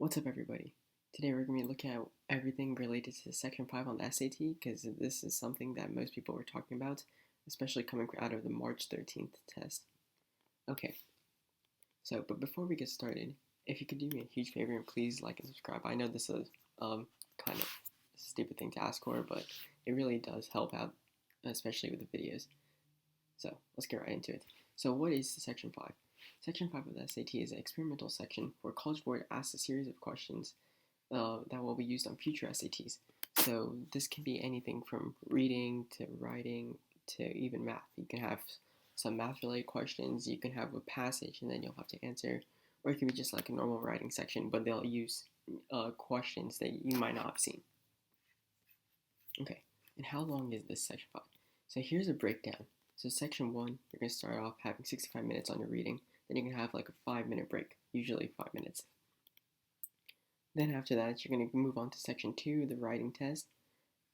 What's up, everybody? Today we're going to be looking at everything related to Section 5 on the SAT, because this is something that most people were talking about, especially coming out of the March 13th test. Okay, but before we get started, if you could do me a huge favor and please like and subscribe. I know this is kind of a stupid thing to ask for, but it really does help out, especially with the videos. So let's get right into it. So what is Section 5? Section 5 of the SAT is an experimental section where College Board asks a series of questions that will be used on future SATs. So this can be anything from reading to writing to even math. You can have some math-related questions, you can have a passage, and then you'll have to answer, or it can be just like a normal writing section, but they'll use questions that you might not have seen. Okay, and how long is this Section 5? So here's a breakdown. So Section 1, you're going to start off having 65 minutes on your reading. Then you're going to have like a 5-minute break, usually 5 minutes. Then after that, you're going to move on to Section 2, the writing test,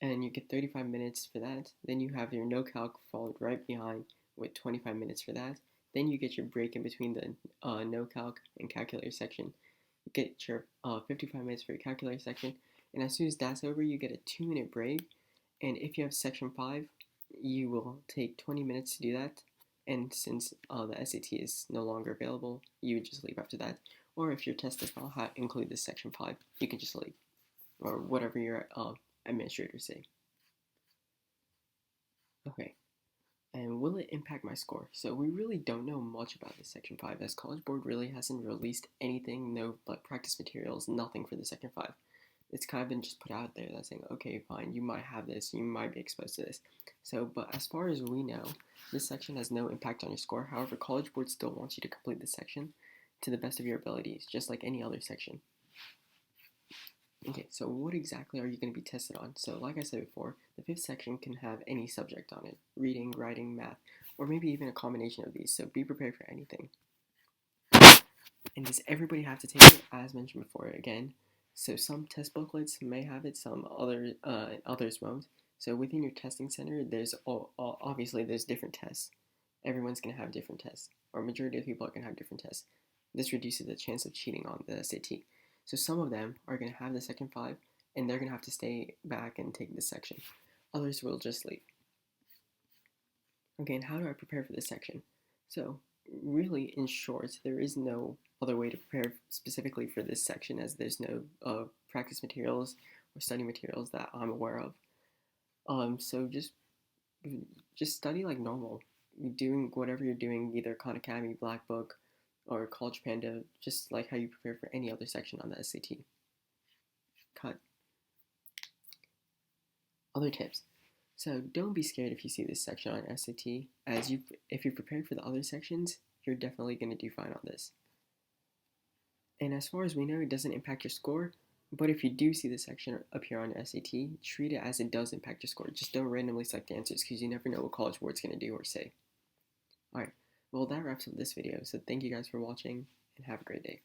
and you get 35 minutes for that. Then you have your no calc followed right behind with 25 minutes for that. Then you get your break in between the no calc and calculator section. You get your 55 minutes for your calculator section, and as soon as that's over, you get a 2-minute break. And if you have Section 5, you will take 20 minutes to do that, and since the SAT is no longer available, you would just leave after that. Or if your test does not include this Section 5, you can just leave, or whatever your administrators say. Okay, and will it impact my score? So we really don't know much about this Section 5, as College Board really hasn't released anything, no practice materials, nothing for the Section 5. It's kind of been just put out there that's saying, okay, fine, you might have this, you might be exposed to this. So, but as far as we know, this section has no impact on your score. However, College Board still wants you to complete this section to the best of your abilities, just like any other section. Okay, so what exactly are you going to be tested on? So, like I said before, the 5th section can have any subject on it: reading, writing, math, or maybe even a combination of these, so be prepared for anything. And does everybody have to take it? As mentioned before, again, so some test booklets may have it, some others won't. So within your testing center, there's obviously there's different tests. Everyone's going to have different tests, or majority of people are going to have different tests. This reduces the chance of cheating on the SAT. So some of them are going to have the Section 5, and they're going to have to stay back and take this section. Others will just leave. Okay, and how do I prepare for this section? So really, in short, there is no other way to prepare specifically for this section, as there's no practice materials or study materials that I'm aware of. So just study like normal. Doing whatever you're doing, either Khan Academy, Black Book, or College Panda, just like how you prepare for any other section on the SAT. Cut. Other tips. So don't be scared if you see this section on SAT, as if you're prepared for the other sections, you're definitely going to do fine on this. And as far as we know, it doesn't impact your score, but if you do see the section appear on your SAT, treat it as it does impact your score. Just don't randomly select the answers, because you never know what College Board's going to do or say. Alright, well that wraps up this video, so thank you guys for watching, and have a great day.